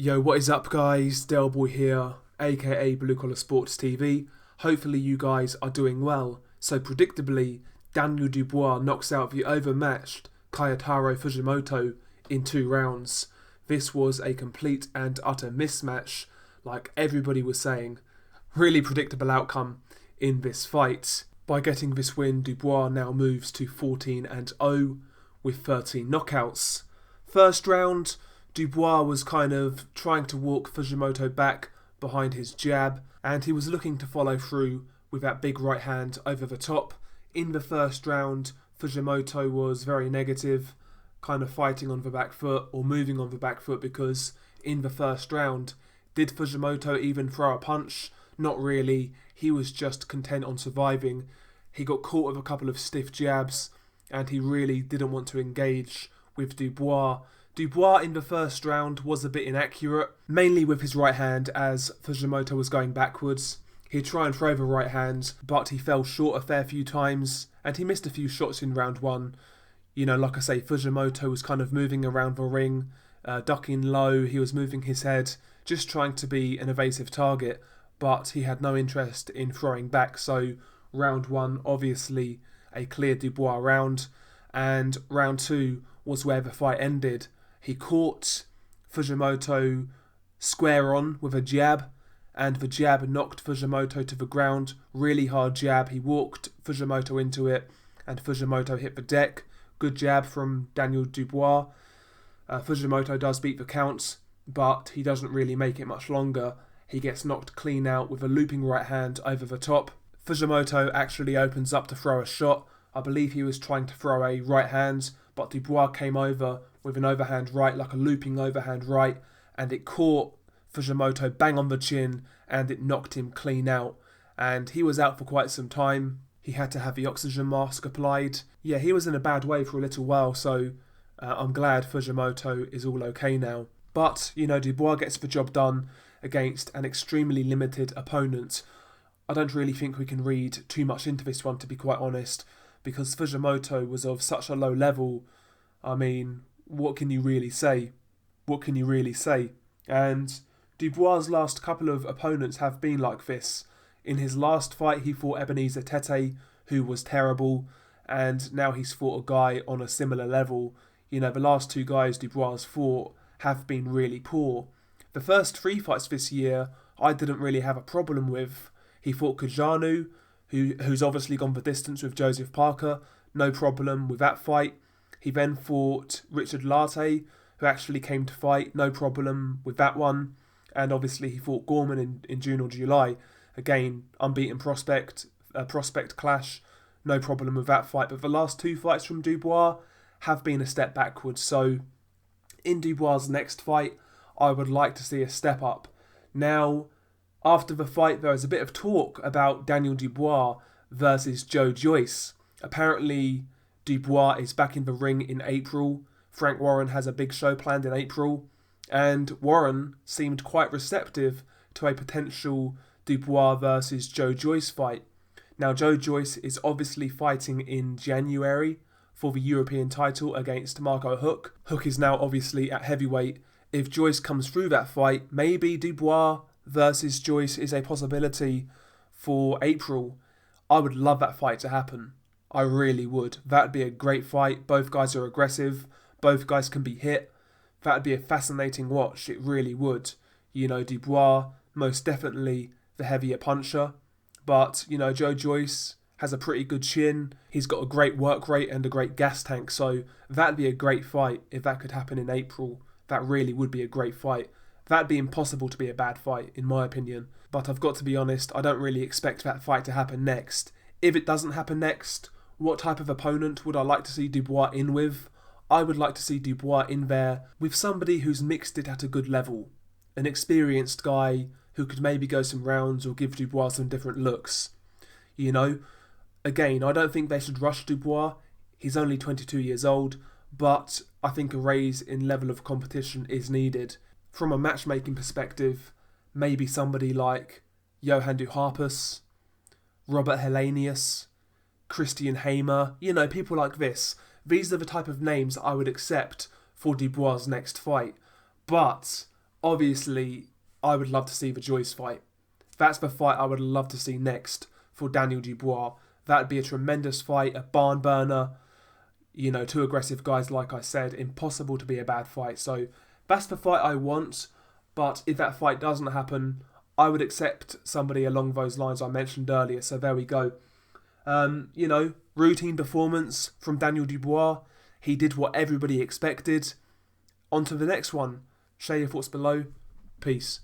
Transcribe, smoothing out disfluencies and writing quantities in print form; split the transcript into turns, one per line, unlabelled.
Yo, what is up guys? Del Boy here, aka Blue Collar Sports TV. Hopefully you guys are doing well. So predictably, Daniel Dubois knocks out the overmatched Kyataro Fujimoto in 2 rounds. This was a complete and utter mismatch, like everybody was saying. Really predictable outcome in this fight. By getting this win, Dubois now moves to 14-0 with 13 knockouts. First round, Dubois was kind of trying to walk Fujimoto back behind his jab, and he was looking to follow through with that big right hand over the top. In the first round, Fujimoto was very negative, kind of fighting on the back foot or moving on the back foot, because in the first round, did Fujimoto even throw a punch? Not really. He was just content on surviving. He got caught with a couple of stiff jabs, and he really didn't want to engage with Dubois. Dubois in the first round was a bit inaccurate, mainly with his right hand as Fujimoto was going backwards. He'd try and throw the right hand, but he fell short a fair few times, and he missed a few shots in round 1. You know, like I say, Fujimoto was kind of moving around the ring, ducking low, he was moving his head, just trying to be an evasive target, but he had no interest in throwing back. So round 1, obviously a clear Dubois round, and round 2 was where the fight ended. He caught Fujimoto square on with a jab, and the jab knocked Fujimoto to the ground. Really hard jab. He walked Fujimoto into it, and Fujimoto hit the deck. Good jab from Daniel Dubois. Fujimoto does beat the counts, but he doesn't really make it much longer. He gets knocked clean out with a looping right hand over the top. Fujimoto actually opens up to throw a shot. I believe he was trying to throw a right hand, but Dubois came over with an overhand right, like a looping overhand right, and it caught Fujimoto bang on the chin, and it knocked him clean out. And he was out for quite some time. He had to have the oxygen mask applied. Yeah, he was in a bad way for a little while, so I'm glad Fujimoto is all okay now. But, you know, Dubois gets the job done against an extremely limited opponent. I don't really think we can read too much into this one, to be quite honest, because Fujimoto was of such a low level. I mean, what can you really say? What can you really say? And Dubois' last couple of opponents have been like this. In his last fight, he fought Ebenezer Tete, who was terrible, and now he's fought a guy on a similar level. You know, the last 2 guys Dubois fought have been really poor. The first 3 fights this year, I didn't really have a problem with. He fought Kajanu, who's obviously gone the distance with Joseph Parker. No problem with that fight. He then fought Richard Latte, who actually came to fight. No problem with that one. And obviously he fought Gorman in June or July. Again, unbeaten prospect clash. No problem with that fight. But the last 2 fights from Dubois have been a step backwards. So in Dubois' next fight, I would like to see a step up. Now, after the fight, there was a bit of talk about Daniel Dubois versus Joe Joyce. Apparently, Dubois is back in the ring in April. Frank Warren has a big show planned in April, and Warren seemed quite receptive to a potential Dubois versus Joe Joyce fight. Now, Joe Joyce is obviously fighting in January for the European title against Marco Huck. Huck is now obviously at heavyweight. If Joyce comes through that fight, maybe Dubois versus Joyce is a possibility for April. I would love that fight to happen. I really would. That'd be a great fight. Both guys are aggressive. Both guys can be hit. That'd be a fascinating watch. It really would. You know, Dubois, most definitely the heavier puncher. But, you know, Joe Joyce has a pretty good chin. He's got a great work rate and a great gas tank. So that'd be a great fight if that could happen in April. That really would be a great fight. That'd be impossible to be a bad fight, in my opinion. But I've got to be honest, I don't really expect that fight to happen next. If it doesn't happen next, what type of opponent would I like to see Dubois in with? I would like to see Dubois in there with somebody who's mixed it at a good level. An experienced guy who could maybe go some rounds or give Dubois some different looks. You know, again, I don't think they should rush Dubois. He's only 22 years old, but I think a raise in level of competition is needed. From a matchmaking perspective, maybe somebody like Johan Duhaupas, Robert Helenius, Christian Hamer, you know, people like this. These are the type of names I would accept for Dubois' next fight. But obviously, I would love to see the Joyce fight. That's the fight I would love to see next for Daniel Dubois. That would be a tremendous fight, a barn burner. You know, two aggressive guys, like I said, impossible to be a bad fight. So that's the fight I want. But if that fight doesn't happen, I would accept somebody along those lines I mentioned earlier. So there we go. Routine performance from Daniel Dubois. He did what everybody expected. On to the next one. Share your thoughts below. Peace.